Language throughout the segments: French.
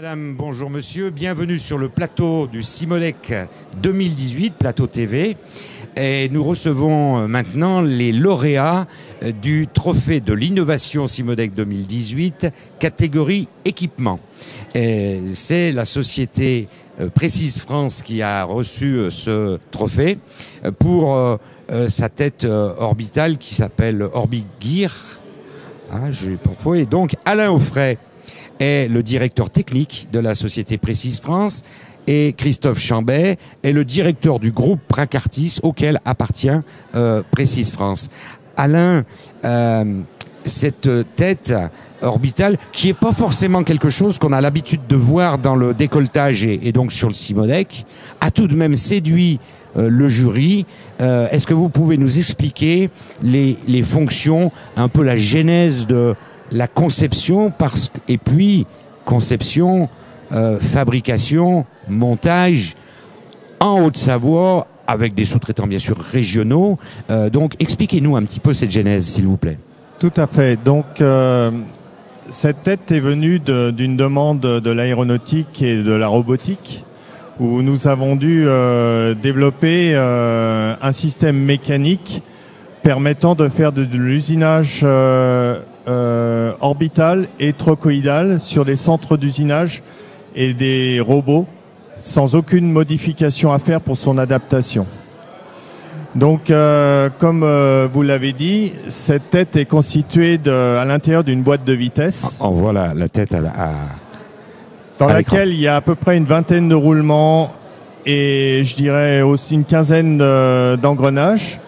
Madame, bonjour monsieur, bienvenue sur le plateau du Simodec 2018, plateau TV. Et nous recevons maintenant les lauréats du trophée de l'innovation Simodec 2018, catégorie équipement. C'est la société Précise France qui a reçu ce trophée pour sa tête orbitale qui s'appelle Orbigear. Et donc Alain Offray est le directeur technique de la société Précise France et Christophe Chambet est le directeur du groupe Pracartis auquel appartient Précise France. Alain, cette tête orbitale, qui n'est pas forcément quelque chose qu'on a l'habitude de voir dans le décolletage et donc sur le Simodec, a tout de même séduit le jury. Est-ce que vous pouvez nous expliquer les fonctions, un peu la genèse de la conception, et puis conception, fabrication, montage en Haute-Savoie, avec des sous-traitants bien sûr régionaux. Donc expliquez-nous un petit peu cette genèse, s'il vous plaît. Tout à fait. Donc cette tête est venue d'une demande de l'aéronautique et de la robotique, où nous avons dû développer un système mécanique permettant de faire de l'usinage orbital et trochoïdal sur les centres d'usinage et des robots sans aucune modification à faire pour son adaptation. Donc, comme vous l'avez dit, cette tête est constituée à l'intérieur d'une boîte de vitesse. Oh, voilà la tête dans laquelle il y a à peu près une vingtaine de roulements et je dirais aussi une quinzaine d'engrenages.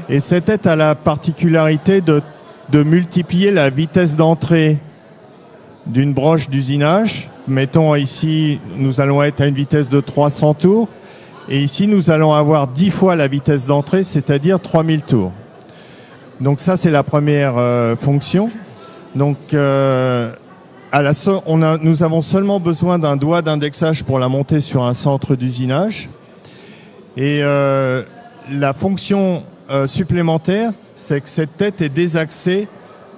Et cette tête a la particularité de multiplier la vitesse d'entrée d'une broche d'usinage. Mettons ici, nous allons être à une vitesse de 300 tours. Et ici, nous allons avoir 10 fois la vitesse d'entrée, c'est-à-dire 3000 tours. Donc ça, c'est la première fonction. Donc, nous avons seulement besoin d'un doigt d'indexage pour la monter sur un centre d'usinage. Et la fonction supplémentaire, c'est que cette tête est désaxée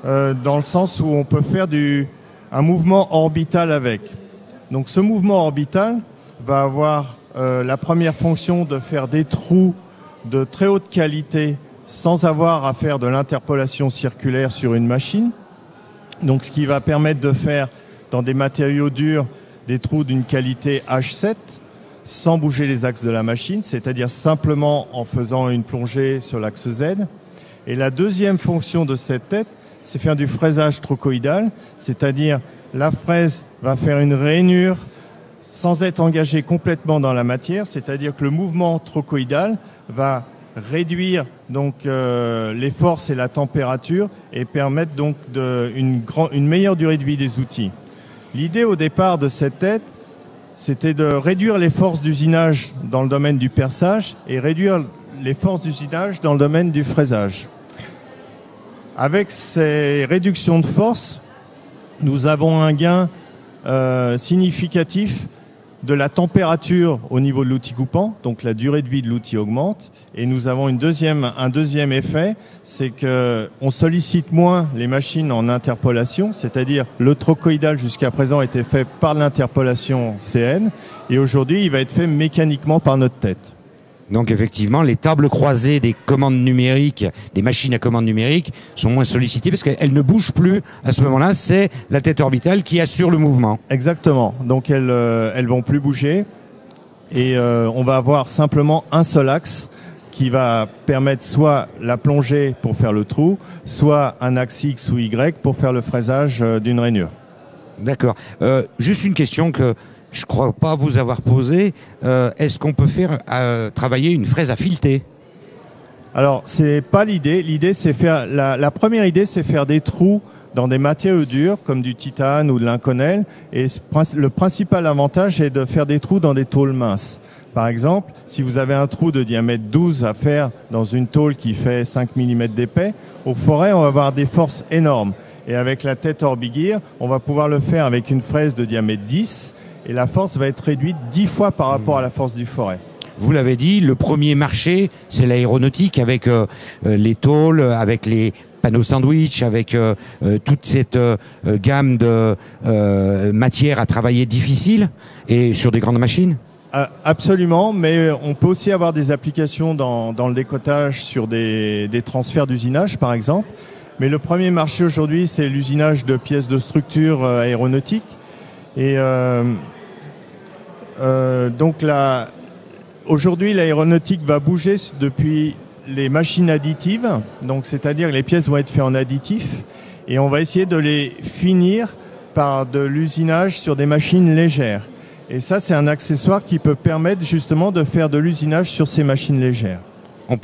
dans le sens où on peut faire un mouvement orbital avec. Donc ce mouvement orbital va avoir la première fonction de faire des trous de très haute qualité sans avoir à faire de l'interpolation circulaire sur une machine. Donc ce qui va permettre de faire dans des matériaux durs des trous d'une qualité H7 sans bouger les axes de la machine, c'est-à-dire simplement en faisant une plongée sur l'axe Z. Et la deuxième fonction de cette tête, c'est faire du fraisage trochoïdal, c'est-à-dire la fraise va faire une rainure sans être engagée complètement dans la matière, c'est-à-dire que le mouvement trochoïdal va réduire donc les forces et la température et permettre donc une meilleure durée de vie des outils. L'idée au départ de cette tête, c'était de réduire les forces d'usinage dans le domaine du perçage et réduire les forces d'usinage dans le domaine du fraisage. Avec ces réductions de force, nous avons un gain significatif de la température au niveau de l'outil coupant, donc la durée de vie de l'outil augmente. Et nous avons un deuxième effet, c'est qu'on sollicite moins les machines en interpolation, c'est-à-dire le trochoïdal jusqu'à présent était fait par l'interpolation CN, et aujourd'hui il va être fait mécaniquement par notre tête. Donc effectivement, les tables croisées des commandes numériques, des machines à commande numérique, sont moins sollicitées parce qu'elles ne bougent plus. À ce moment-là, c'est la tête orbitale qui assure le mouvement. Exactement. Donc elles vont plus bouger et on va avoir simplement un seul axe qui va permettre soit la plongée pour faire le trou, soit un axe X ou Y pour faire le fraisage d'une rainure. D'accord. Juste une question que je ne crois pas vous avoir posée. Est-ce qu'on peut faire travailler une fraise à fileter ? Alors, c'est pas l'idée. L'idée, c'est faire la première idée, c'est faire des trous dans des matériaux durs comme du titane ou de l'inconel. Et le principal avantage est de faire des trous dans des tôles minces. Par exemple, si vous avez un trou de diamètre 12 à faire dans une tôle qui fait 5 mm d'épais, au forêt, on va avoir des forces énormes. Et avec la tête Orbigear, on va pouvoir le faire avec une fraise de diamètre 10 et la force va être réduite 10 fois par rapport à la force du forêt. Vous l'avez dit, le premier marché, c'est l'aéronautique avec les tôles, avec les panneaux sandwich, avec toute cette gamme de matières à travailler difficiles et sur des grandes machines? Absolument, mais on peut aussi avoir des applications dans le décotage sur des transferts d'usinage, par exemple. Mais le premier marché aujourd'hui, c'est l'usinage de pièces de structure aéronautique. Et donc là, aujourd'hui, l'aéronautique va bouger depuis les machines additives, donc c'est-à-dire que les pièces vont être faites en additif, et on va essayer de les finir par de l'usinage sur des machines légères. Et ça, c'est un accessoire qui peut permettre justement de faire de l'usinage sur ces machines légères.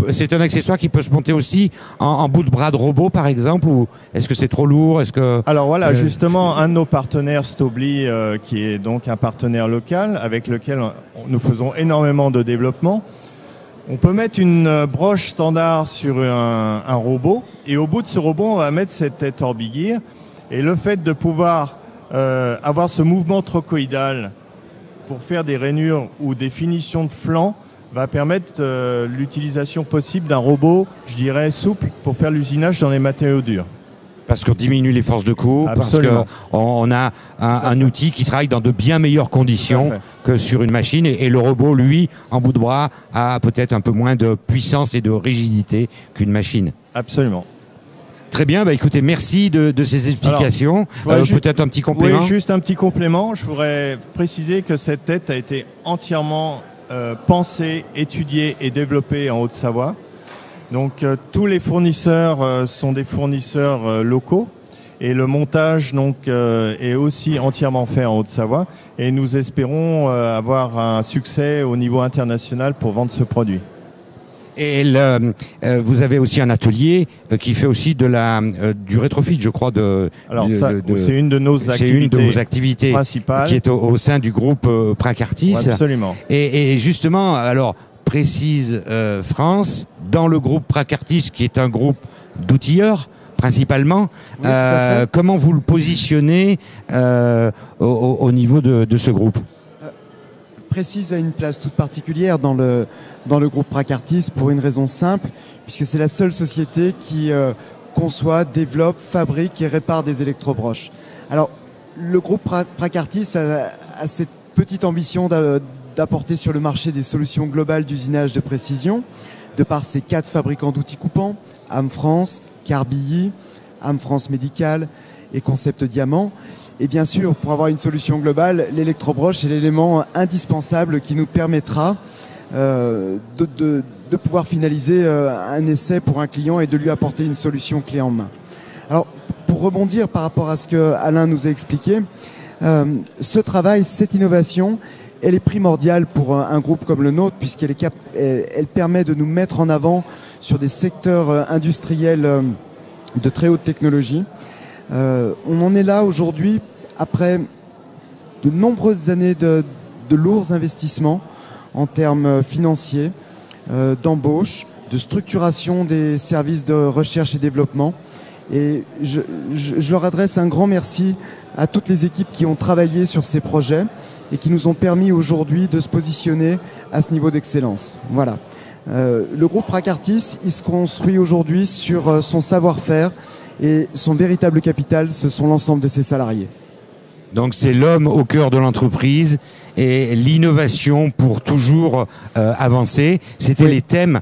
C'est un accessoire qui peut se monter aussi en bout de bras de robot, par exemple, ou est-ce que c'est trop lourd? Alors voilà, justement, un de nos partenaires, Stobli, qui est donc un partenaire local avec lequel nous faisons énormément de développement. On peut mettre une broche standard sur un robot, et au bout de ce robot, on va mettre cette tête Orbigir. Et le fait de pouvoir avoir ce mouvement trochoïdal pour faire des rainures ou des finitions de flanc va permettre l'utilisation possible d'un robot, je dirais, souple pour faire l'usinage dans les matériaux durs. Parce qu'on diminue les forces de coupe, absolument, parce qu'on a un outil qui travaille dans de bien meilleures conditions que sur une machine. Et le robot, lui, en bout de bras, a peut-être un peu moins de puissance et de rigidité qu'une machine. Absolument. Très bien, bah écoutez, merci de ces explications. Peut-être un petit complément. Oui, juste un petit complément. Je voudrais préciser que cette tête a été entièrement pensée, étudiée et développée en Haute-Savoie. Donc tous les fournisseurs sont des fournisseurs locaux, et le montage donc est aussi entièrement fait en Haute-Savoie, et nous espérons avoir un succès au niveau international pour vendre ce produit. Et vous avez aussi un atelier qui fait aussi du rétrofit, je crois. Alors c'est une de nos activités principales, qui est au sein du groupe Pracartis. Absolument. Et justement, alors précise France, dans le groupe Pracartis, qui est un groupe d'outilleurs principalement, oui, comment vous le positionnez au niveau de ce groupe? Précise a une place toute particulière dans le groupe Pracartis pour une raison simple, puisque c'est la seule société qui conçoit, développe, fabrique et répare des électrobroches. Alors, le groupe Pracartis a cette petite ambition d'apporter sur le marché des solutions globales d'usinage de précision, de par ses 4 fabricants d'outils coupants, AM France, Carbilly, AM France Médical et Concept Diamant. Et bien sûr, pour avoir une solution globale, l'électrobroche est l'élément indispensable qui nous permettra de pouvoir finaliser un essai pour un client et de lui apporter une solution clé en main. Alors, pour rebondir par rapport à ce que Alain nous a expliqué, ce travail, cette innovation, elle est primordiale pour un groupe comme le nôtre, puisqu'elle elle permet de nous mettre en avant sur des secteurs industriels de très haute technologie. On en est là aujourd'hui après de nombreuses années de lourds investissements en termes financiers, d'embauche, de structuration des services de recherche et développement. Et je leur adresse un grand merci à toutes les équipes qui ont travaillé sur ces projets et qui nous ont permis aujourd'hui de se positionner à ce niveau d'excellence. Voilà. Le groupe Pracartis, il se construit aujourd'hui sur son savoir-faire, et son véritable capital, ce sont l'ensemble de ses salariés. Donc c'est l'homme au cœur de l'entreprise et l'innovation pour toujours avancer. C'était les thèmes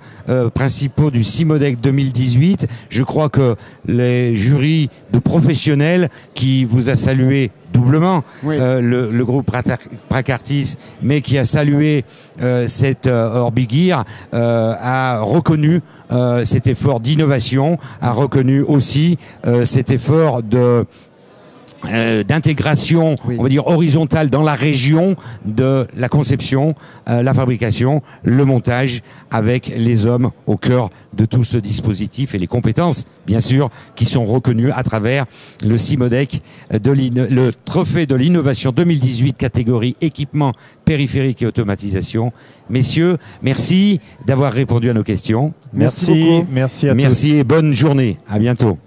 principaux du CIMODEC 2018. Je crois que les jurys de professionnels qui vous a salué doublement, le groupe Pracartis, mais qui a salué cette Orbigir, a reconnu cet effort d'innovation, a reconnu aussi cet effort d'intégration, on va dire horizontale dans la région de la conception, la fabrication, le montage, avec les hommes au cœur de tout ce dispositif et les compétences, bien sûr, qui sont reconnues à travers le CIMODEC, le trophée de l'innovation 2018, catégorie équipement périphérique et automatisation. Messieurs, merci d'avoir répondu à nos questions. Merci beaucoup. Merci à tous. Merci et bonne journée. À bientôt.